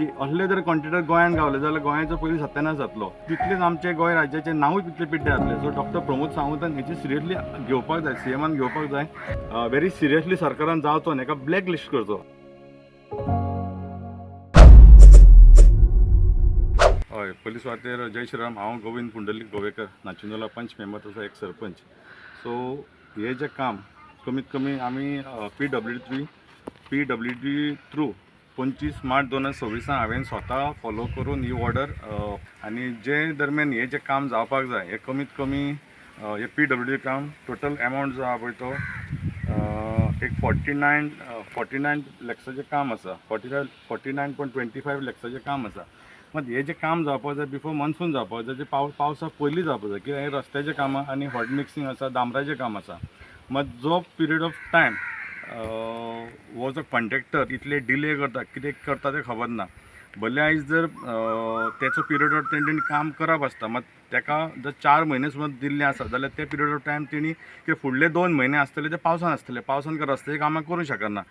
जी असले जर कॉन्ट्रॅक्टर गोंयांत गावले जाल्यार गोंयाचो पयलीं सत्यानाश जातलो. तितलेच आमचे गोंय राज्याचें नांवूय तितलें पिड्ड्यार जातलें. सो डॉक्टर प्रमोद सावंतान हेची सिरियसली घेवपाक जाय, सीएमान घेवपाक जाय. व्हेरी सिरियसली सरकारान जावचो आनी हेका ब्लॅक लिस्ट करचो. हय, पोलीस वाटेर जय श्रीराम. हांव गोविंद पुंडलीक गोवेकर, नाचिनोला पंच मेंबर तसो एक सरपंच. सो हे जे काम कमीत कमी आमी PWD थ्रू 25 मार्च 2026 हांवें स्वता फॉलो करून ही ऑर्डर आनी जे दरम्यान हे जे काम जावपाक जाय हे कमीत कमी हे PWD काम टोटल अमावंट जो आहा पळय तो एक 49 लॅक्साचें काम आसा. 49.25 लॅक्साचें काम आसा. मग हे जे काम जावपाक जाय बिफोर मॉन्सून जावपाक जाय, जे पावसा पयलीं जावपाक जाय, कित्याक हे रस्त्याचें कामां आनी हॉट मिक्सिंग आसा, डांबराचें काम आसा. मग जो पिरियड ऑफ टायम हो जो कॉन्ट्रॅक्टर इतले डिले करता, कितें करता तें खबर ना. भले आयज जर तेचो पिरियड ऑफ टायम तेणी काम करप आसता, मात तेका जर 4 म्हयने सुद्दां दिल्ले आसा जाल्यार ते पिरियड ऑफ टायम तेणी फुडले 2 म्हयने आसतले ते पावसान आसतले. पावसान रस्त्याची कामां करूं शकना.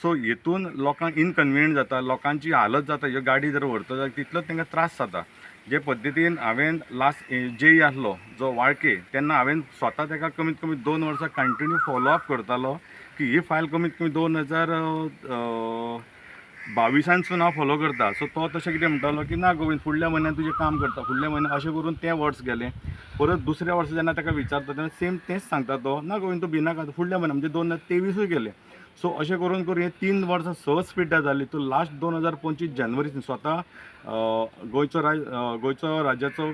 सो हितून लोकांक इनकन्विनियंट जाता, लोकांची हालत जाता. ह्यो गाडी जर व्हरता जाल्यार तितलोच तांकां त्रास जाता. जे पद्दतीन हांवें लास्ट जेई आसलो जो वाळके, तेन्ना हांवें स्वता ताका कमीत कमी 2 वर्सां कंटिन्यू फॉलोअप करतालो की ही फायल कमीत कमी 2022 हांव फॉलो करता. सो तो तशें कितें म्हणटालो की ना गोविंद फुडल्या म्हयन्यान तुजें काम करता, फुडल्या म्हयन्यान, अशें करून ते वर्स गेले. परत दुसऱ्या वर्सा जेन्ना ताका विचारता तेन्ना सेम तेंच सांगता तो, ना गोविंद तूं भिनाका, फुडल्या म्हयन्यान म्हणजे 2023 गेले. सो अशें करून हे 3 वर्सां सहज पिड्ड्यार जाली. तो लास्ट 2025 जानेवारी स्वता गोंयचो राज्याचो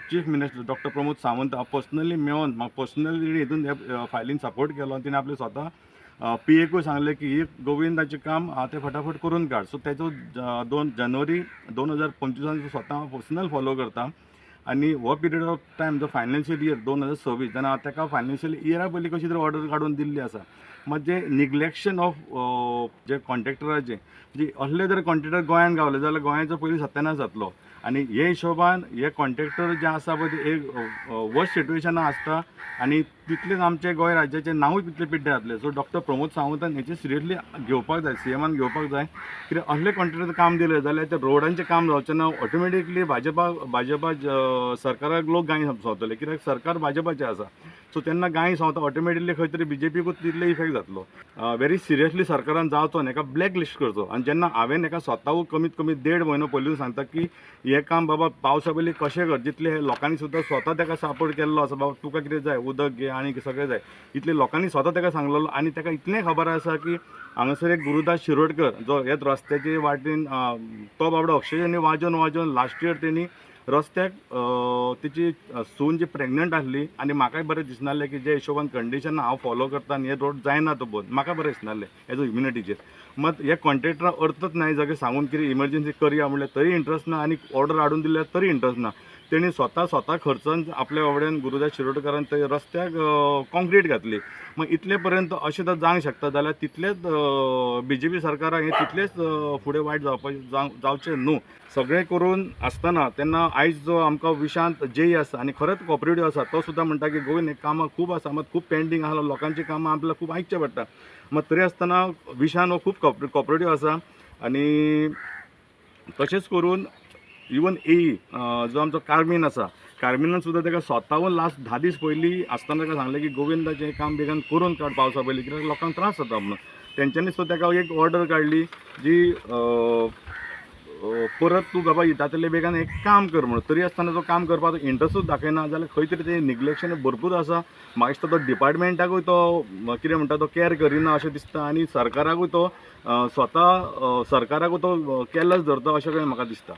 chief minister doctor Pramod Sawant personally मेळोन म्हाका पर्सनली हितून हे फायलीन सपोर्ट केलो. तिणें आपले स्वता PAकूय सांगलें की ही गोविंदाचें काम ते फटाफट करून काड. सो तेचो 2 जानेवारी 2025 स्वता हांव पर्सनल फॉलो करता. आनी हो पिरियड ऑफ टायम जो फायनान्शियल इयर 2026 तेन्ना ताका फायनान्शियल इयरा पयलीं कशी तरी ऑर्डर काडून दिल्ली आसा. मात जे निग्लेक्शन ऑफ जे कॉन्ट्रॅक्टराचे, जी असले जर कॉन्ट्रॅक्टर गोंयांत गावले जाल्यार गोंयाचो पयलीं सत्यानाश जातलो. आनी हे हिशोबान हे कॉन्ट्रॅक्टर जे आसा पळय ते एक वर्स्ट सिट्युएशनां आसता आनी तितलेच आमचे गोंय राज्याचें नांवूय तितलें पिड्ड्यार जातलें. सो डॉक्टर प्रमोद सावंतान हेची सिरियसली घेवपाक जाय, सीएमान घेवपाक जाय. कित्याक असले कॉन्ट्रॅक्टर काम दिलें जाल्यार ते रोडांचें काम जावचें ना. ऑटोमॅटिकली भाजपा सरकाराक लोक गांय संवतले, कित्याक सरकार भाजपाचें आसा. सो तेन्ना गांय संवता ऑटोमॅटिकली खंय तरी BJPकूच तितलो इफेक्ट जातलो. व्हेरी सिरियसली सरकारान जावचो आनी हेका ब्लॅक लिस्ट करचो. आनी जेन्ना हांवें हेका स्वताहूय कमीत कमी 1.5 म्हयनो पयलीं सांगता की हें काम बाबा पावसा पयलीं कशें कर, जितले लोकांनी सुद्दां स्वता ताका सपोर्ट केल्लो आसा, बाबा तुका कितें जाय, उदक घे आनी सगळें जाय, इतले लोकांनी स्वता ताका सांगलेलो. आनी ताका इतलें खबर आसा की हांगासर एक गुरुदास शिरोडकर जो हेच रस्त्याचे वाटेन तो बाबडो अक्षरशा वाजोवन लास्ट इयर तेणी रस्त्याक तिची सून जी प्रेग्नंट आसली आनी म्हाकाय बरें दिसनासलें की जे हिशोबान कंडिशन हांव फॉलो करता आनी हे रोड जायना तो बंद, म्हाका बरें दिसनासलें एज अ ह्युमॅनिटीचेर. मात हे कॉन्ट्रॅक्टराक अर्थच नाही जागे सांगून कितें इमर्जन्सी करया म्हणल्यार तरी इंट्रस्ट ना आनी ऑर्डर हाडून दिल्यार तरी इंट्रस्ट ना. तेणी स्वता खर्चान आपल्या वावड्यान गुरुदास शिरोडकरान ते रस्त्याक कॉन्क्रीट घातली. मग इतले पर्यंत अशें जर जावंक शकता जाल्यार तितलेच BJP सरकाराक हे तितलेच फुडें वायट जावचें न्हू. सगळें करून आसतना तेन्ना आयज जो आमकां विशांत जेई आसा आनी खरेंच कॉपरेटीव आसा तो सुद्दां म्हणटा की गोविंद हे कामां खूब आसा, मात खूब पेंडींग आसा, लोकांची कामां आपल्याक खूब आयकचें पडटा. मात तरी आसतना विशांत हो खूब कॉपरेटीव आसा. आनी तशेंच करून इवन जो आमचो कार्मीन आसा, कार्मिनान सुद्दां ताका स्वताहून लास्ट 10 दीस पयलीं आसतना ताका सांगलें की गोविंदाचें काम बेगीन करून काड पावसा पयलीं, कित्याक लोकांक त्रास जाता म्हणून. तेंच्यांनी सुद्दां ताका एक ऑर्डर काडली जी परत तूं बाबा जातले बेगान एक काम कर म्हणून. तरी आसतना तो काम करपाचो इंट्रस्टूच दाखयना जाल्यार खंय तरी तें निग्लेक्शन भरपूर आसा. म्हाका दिसता तो डिपार्टमेंटाकूय तो कितें म्हणटा तो कॅर करिना अशें दिसता आनी सरकाराकूय तो स्वता सरकाराकूय तो केर्लेस धरता अशें म्हाका दिसता.